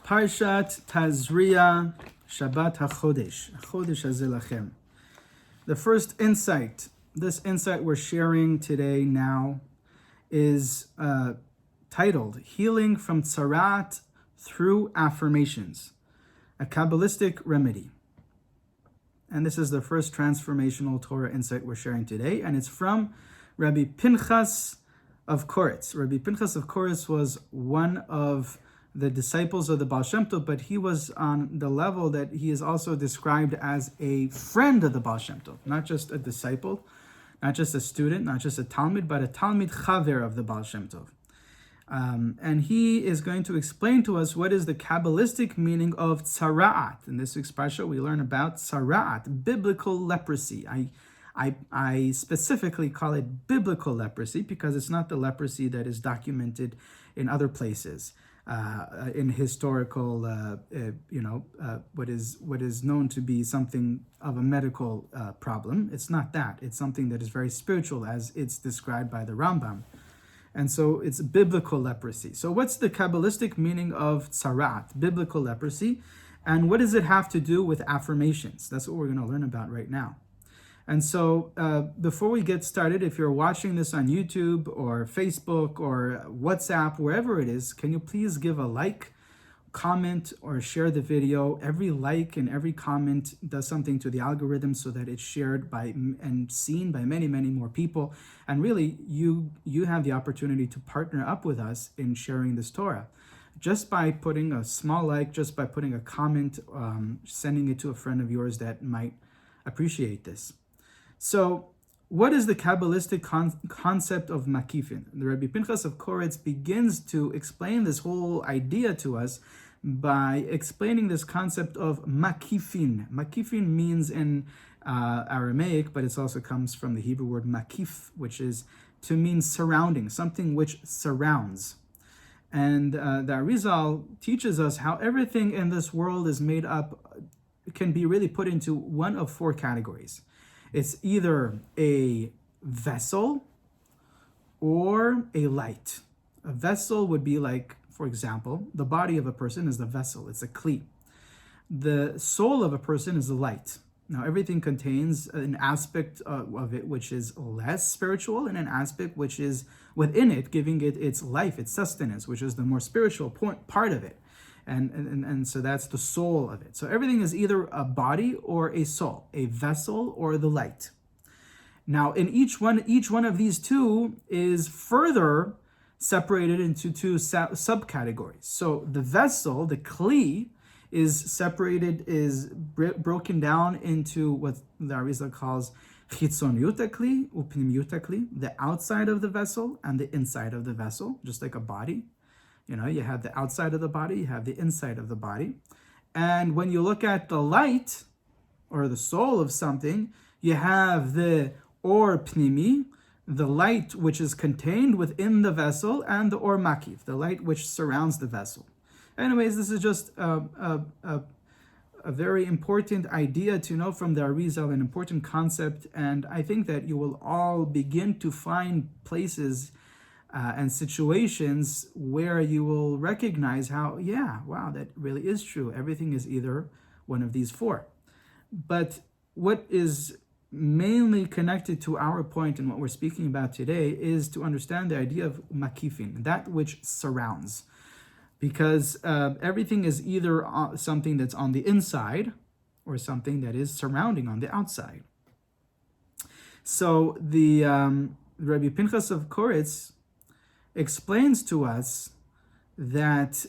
Parshat Tazria Shabbat HaChodesh. Chodesh Hazeh Lachem. The first insight, this insight we're sharing today now, is titled Healing from Tzara'at Through Affirmations, a Kabbalistic Remedy. And this is the first transformational Torah insight we're sharing today, and it's from Rebbe Pinchas of Koretz. Rebbe Pinchas of Koretz was one of the disciples of the Baal Shem Tov, but he was on the level that he is also described as a friend of the Baal Shem Tov, not just a disciple, not just a student, not just a Talmid, but a Talmid Chaver of the Baal Shem Tov. And he is going to explain to us what is the Kabbalistic meaning of Tzara'at. In this week's parsha, we learn about Tzara'at, biblical leprosy. I specifically call it biblical leprosy because it's not the leprosy that is documented in other places. In historical, what is known to be something of a medical problem. It's not that. It's something that is very spiritual, as it's described by the Rambam. And so it's biblical leprosy. So what's the Kabbalistic meaning of Tzara'at, biblical leprosy? And what does it have to do with affirmations? That's what we're going to learn about right now. And so before we get started, if you're watching this on YouTube or Facebook or WhatsApp, wherever it is, can you please give a like, comment, or share the video? Every like and every comment does something to the algorithm so that it's shared by and seen by many, many more people. And really, you have the opportunity to partner up with us in sharing this Torah. Just by putting a small like, just by putting a comment, sending it to a friend of yours that might appreciate this. So, what is the Kabbalistic concept of Makifin? The Rebbe Pinchas of Koretz begins to explain this whole idea to us by explaining this concept of Makifin. Makifin means in Aramaic, but it also comes from the Hebrew word makif, which is to mean surrounding, something which surrounds. And the Arizal teaches us how everything in this world is made up, can be really put into one of four categories. It's either a vessel or a light. A vessel would be like, for example, the body of a person is the vessel. It's a kli. The soul of a person is the light. Now, everything contains an aspect of it which is less spiritual and an aspect which is within it, giving it its life, its sustenance, which is the more spiritual part of it. And so that's the soul of it. So everything is either a body or a soul, a vessel or the light. Now, in each one of these two is further separated into two subcategories. So the vessel, the kli, is broken down into what the Arizal calls chitzoniyut kli, upnimiyut kli, the outside of the vessel and the inside of the vessel, just like a body. You have the outside of the body, you have the inside of the body. And when you look at the light, or the soul of something, you have the or pnimi, the light which is contained within the vessel, and the or makif, the light which surrounds the vessel. Anyways, this is just a very important idea to know from the Arizal, an important concept, and I think that you will all begin to find places and situations where you will recognize how, wow, that really is true. Everything is either one of these four. But what is mainly connected to our point and what we're speaking about today is to understand the idea of makifin, that which surrounds. Because everything is either something that's on the inside or something that is surrounding on the outside. So the Rebbe Pinchas of Koretz explains to us that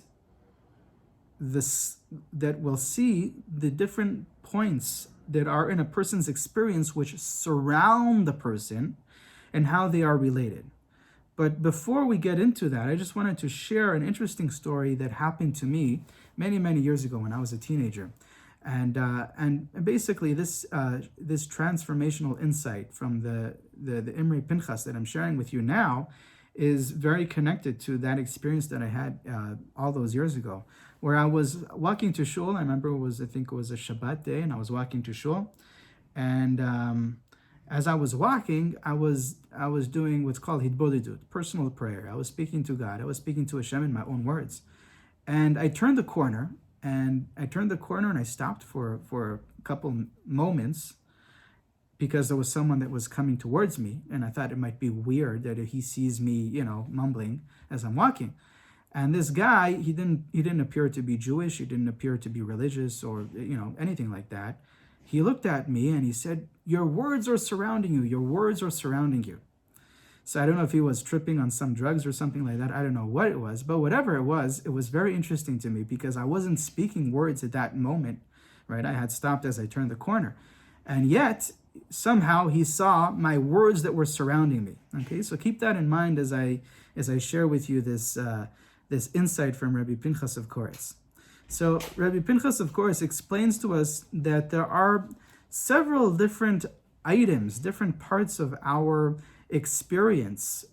we'll see the different points that are in a person's experience which surround the person and how they are related. But before we get into that, I just wanted to share an interesting story that happened to me many, many years ago when I was a teenager. And basically this transformational insight from the Imre Pinchas that I'm sharing with you now is very connected to that experience that I had all those years ago, where I was walking to shul. I remember I think it was a Shabbat day, and I was walking to shul, and as I was walking, I was doing what's called Hitbodedut, personal prayer. I was speaking to God. I was speaking to Hashem in my own words, And I turned the corner, and I stopped for a couple moments, because there was someone that was coming towards me, and I thought it might be weird that he sees me, mumbling as I'm walking. And this guy, he didn't appear to be Jewish, he didn't appear to be religious or anything like that. He looked at me and he said, "Your words are surrounding you. Your words are surrounding you." So I don't know if he was tripping on some drugs or something like that. I don't know what it was, but whatever it was very interesting to me, because I wasn't speaking words at that moment, right? I had stopped as I turned the corner. And yet, somehow he saw my words that were surrounding me. Okay, so keep that in mind as I share with you this insight from Rebbe Pinchas of Koretz. So Rebbe Pinchas of Koretz explains to us that there are several different items, different parts of our experience,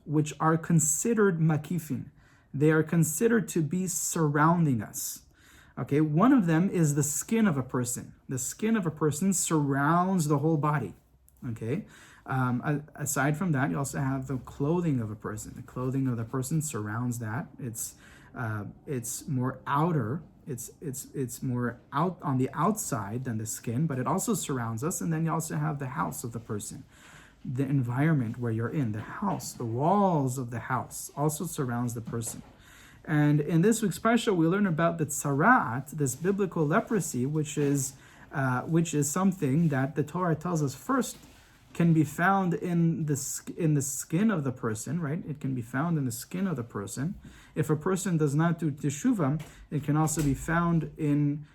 which are considered makifin. They are considered to be surrounding us. Okay, one of them is the skin of a person. The skin of a person surrounds the whole body. Okay, aside from that, you also have the clothing of a person. The clothing of the person surrounds that. It's more outer. It's more out on the outside than the skin, but it also surrounds us. And then you also have the house of the person, the environment where you're in, the house, the walls of the house also surrounds the person. And in this week's parsha, we learn about the Tzara'at, this biblical leprosy, which is something that the Torah tells us first can be found in the skin of the person, right? It can be found in the skin of the person. If a person does not do teshuvah, it can also be found in.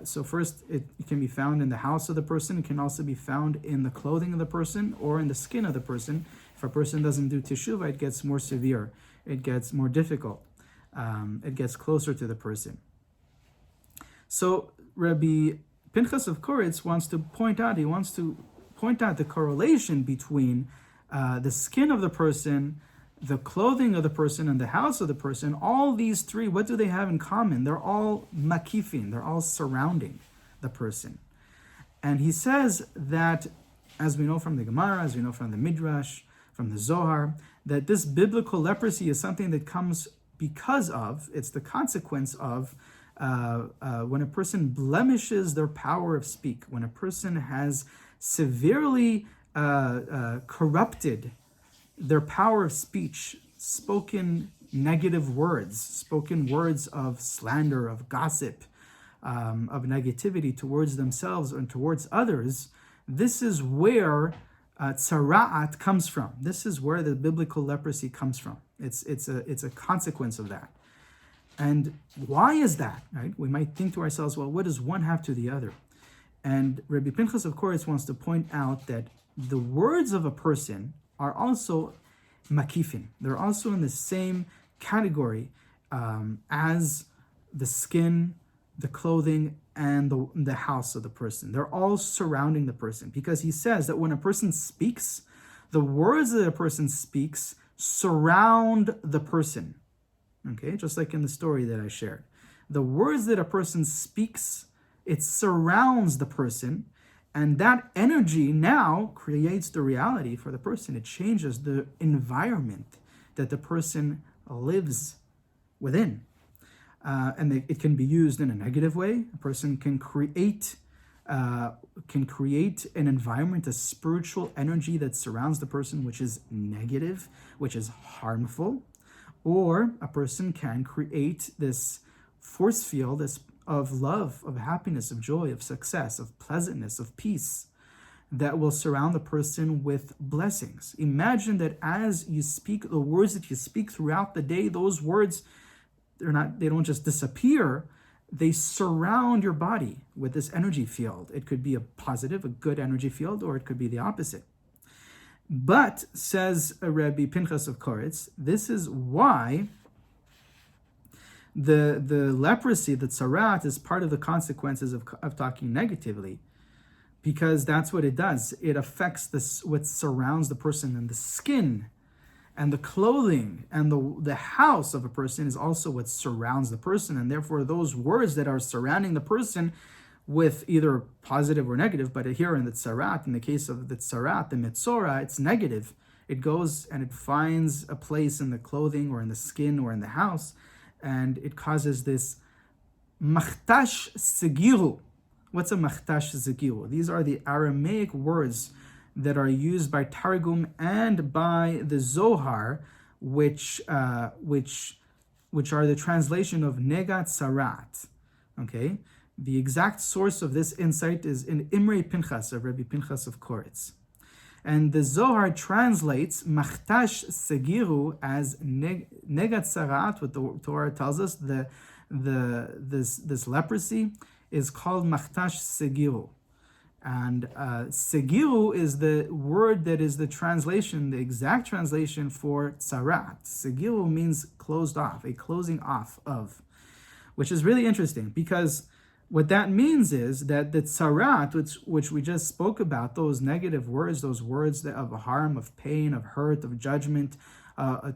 So first, it can be found in the house of the person. It can also be found in the clothing of the person or in the skin of the person. If a person doesn't do teshuvah, it gets more severe. It gets more difficult. It gets closer to the person. So Rabbi Pinchas of Koretz wants to point out the correlation between the skin of the person, the clothing of the person, and the house of the person. All these three, what do they have in common? They're all makifin. They're all surrounding the person. And he says that, as we know from the Gemara, as we know from the Midrash, from the Zohar, that this biblical leprosy is something that comes it's the consequence of when a person blemishes their power of speak, when a person has severely corrupted their power of speech, spoken negative words, spoken words of slander, of gossip, of negativity towards themselves and towards others. This is where Tzara'at comes from. This is where the biblical leprosy comes from. It's a consequence of that. And why is that, right? We might think to ourselves, well, what does one have to the other? And Rebbe Pinchas of Koretz wants to point out that the words of a person are also makifin. They're also in the same category as the skin, the clothing, and the house of the person. They're all surrounding the person, because he says that when a person speaks, the words that a person speaks surround the person. Okay, just like in the story that I shared. The words that a person speaks, it surrounds the person, and that energy now creates the reality for the person. It changes the environment that the person lives within. And it can be used in a negative way. A person can create an environment, a spiritual energy that surrounds the person, which is negative, which is harmful. Or a person can create this force field of love, of happiness, of joy, of success, of pleasantness, of peace, that will surround the person with blessings. Imagine that as you speak, the words that you speak throughout the day, those words, they don't just disappear, they surround your body with this energy field. It could be a positive, a good energy field, or it could be the opposite. But, says Rebbe Pinchas of Koretz, this is why the leprosy, the Tzara'at, is part of the consequences of talking negatively, because that's what it does. It affects what surrounds the person, and the skin and the clothing and the house of a person is also what surrounds the person, and therefore those words that are surrounding the person with either positive or negative, but here in the Tzara'at, in the case of the Tzara'at, the Metzora, it's negative. It goes and it finds a place in the clothing or in the skin or in the house, and it causes this machtash segiru. What's a machtash segiru? These are the Aramaic words that are used by Targum and by the Zohar, which are the translation of Negat Tzara'at. Okay, the exact source of this insight is in Imrei Pinchas of Rebbe Pinchas of Koretz, and the Zohar translates machtash segiru as Negat Tzara'at. What the Torah tells us, this leprosy is called machtash segiru. And segiru is the word that is the translation, the exact translation for Tzara'at. Segiru means closed off, a closing off of, which is really interesting, because what that means is that the Tzara'at, which we just spoke about, those negative words, those words of harm, of pain, of hurt, of judgment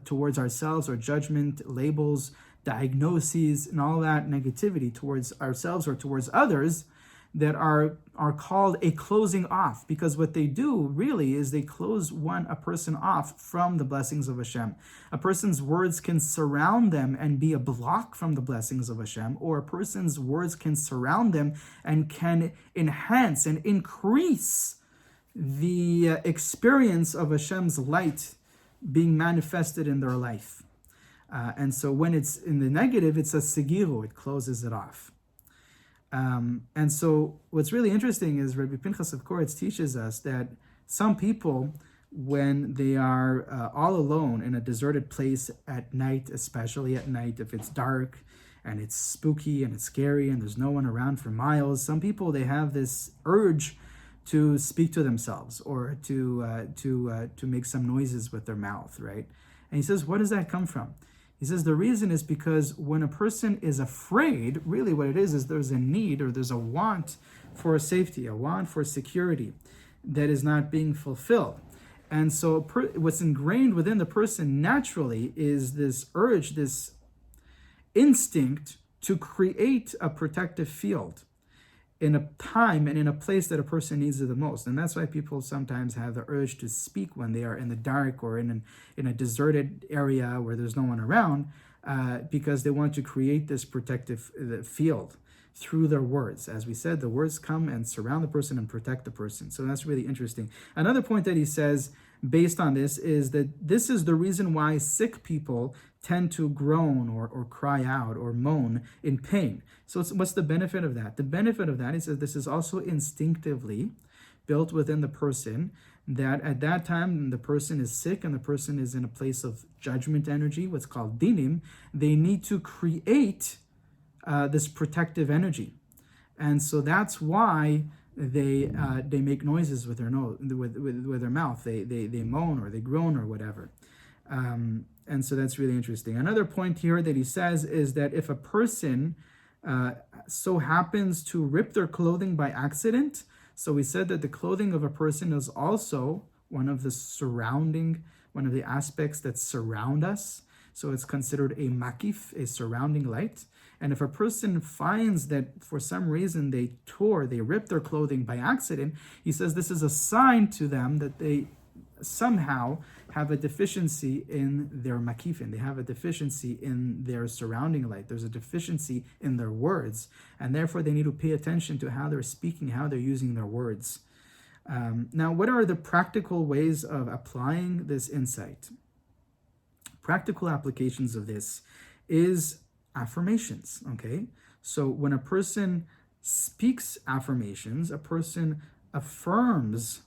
towards ourselves, or judgment, labels, diagnoses, and all that negativity towards ourselves or towards others, that are called a closing off, because what they do really is they close a person off from the blessings of Hashem. A person's words can surround them and be a block from the blessings of Hashem, or a person's words can surround them and can enhance and increase the experience of Hashem's light being manifested in their life. And so when it's in the negative, it's a segiru, it closes it off. And so what's really interesting is Rebbe Pinchas of Koretz teaches us that some people, when they are all alone in a deserted place at night, especially at night, if it's dark and it's spooky and it's scary and there's no one around for miles, some people, they have this urge to speak to themselves, or to make some noises with their mouth, right? And he says, what does that come from? He says the reason is because when a person is afraid, really what it is there's a need, or there's a want for safety, a want for security that is not being fulfilled. And so what's ingrained within the person naturally is this urge, this instinct to create a protective field in a time and in a place that a person needs it the most. And that's why people sometimes have the urge to speak when they are in the dark or in a deserted area where there's no one around, because they want to create this protective field through their words. As we said, the words come and surround the person and protect the person. So that's really interesting. Another point that he says based on this is that this is the reason why sick people tend to groan or cry out or moan in pain. So what's the benefit of that? The benefit of that is that this is also instinctively built within the person, that at that time the person is sick and the person is in a place of judgment energy, what's called dinim. They need to create this protective energy. And so that's why they make noises with their nose, with their mouth. They moan or they groan or whatever. And so that's really interesting. Another point here that he says is that if a person so happens to rip their clothing by accident, so we said that the clothing of a person is also one of the aspects that surround us. So it's considered a makif, a surrounding light. And if a person finds that for some reason they ripped their clothing by accident, he says this is a sign to them that they somehow have a deficiency in their makifin. They have a deficiency in their surrounding light. There's a deficiency in their words, and therefore they need to pay attention to how they're speaking, how they're using their words. Now, what are the practical ways of applying this insight? Practical applications of this is affirmations, okay? So when a person speaks affirmations, a person affirms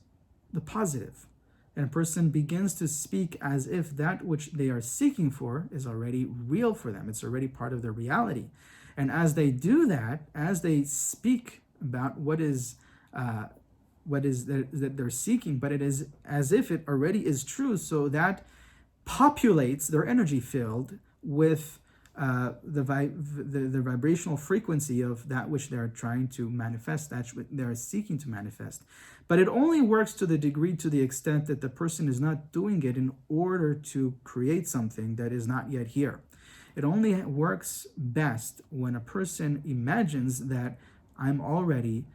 the positive. And a person begins to speak as if that which they are seeking for is already real for them. It's already part of their reality. And as they do that, as they speak about what is that they're seeking, but it is as if it already is true, so that populates their energy field with the vibrational frequency of that which they're trying to manifest, that which they're seeking to manifest. But it only works to the extent that the person is not doing it in order to create something that is not yet here. It only works best when a person imagines that I'm already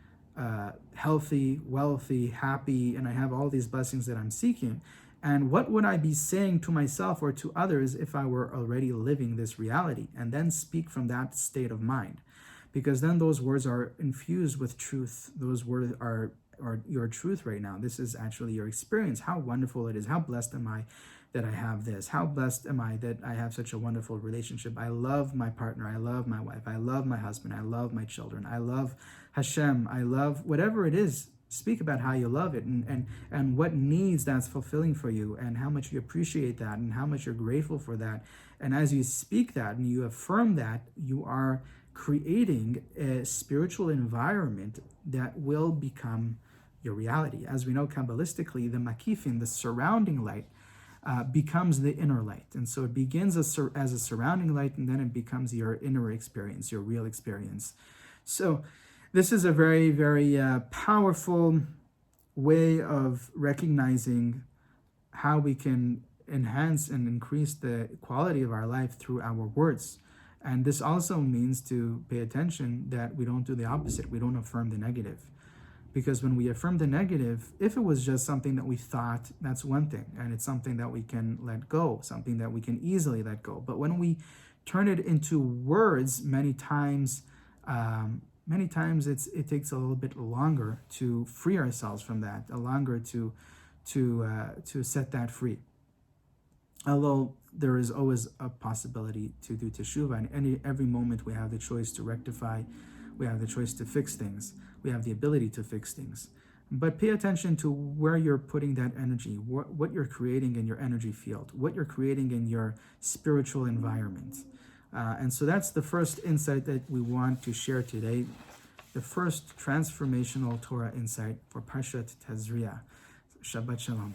healthy, wealthy, happy, and I have all these blessings that I'm seeking. And what would I be saying to myself or to others if I were already living this reality? And then speak from that state of mind. Because then those words are infused with truth. Those words are your truth right now. This is actually your experience. How wonderful it is. How blessed am I that I have this? How blessed am I that I have such a wonderful relationship? I love my partner. I love my wife. I love my husband. I love my children. I love Hashem. I love whatever it is. Speak about how you love it and what needs that's fulfilling for you and how much you appreciate that and how much you're grateful for that. And as you speak that and you affirm that, you are creating a spiritual environment that will become your reality. As we know Kabbalistically, the Makifin, the surrounding light, becomes the inner light. And so it begins as a surrounding light, and then it becomes your inner experience, your real experience. So this is a very, very powerful way of recognizing how we can enhance and increase the quality of our life through our words. And this also means to pay attention that we don't do the opposite. We don't affirm the negative. Because when we affirm the negative, if it was just something that we thought, that's one thing. And it's something that we can let go, something that we can easily let go. But when we turn it into words, many times it takes a little bit longer to free ourselves from that, longer to set that free. Although there is always a possibility to do teshuvah, and every moment we have the choice to rectify, we have the choice to fix things, we have the ability to fix things. But pay attention to where you're putting that energy, what you're creating in your energy field, what you're creating in your spiritual environment. And so that's the first insight that we want to share today, the first transformational Torah insight for Parshat Tazria. Shabbat Shalom.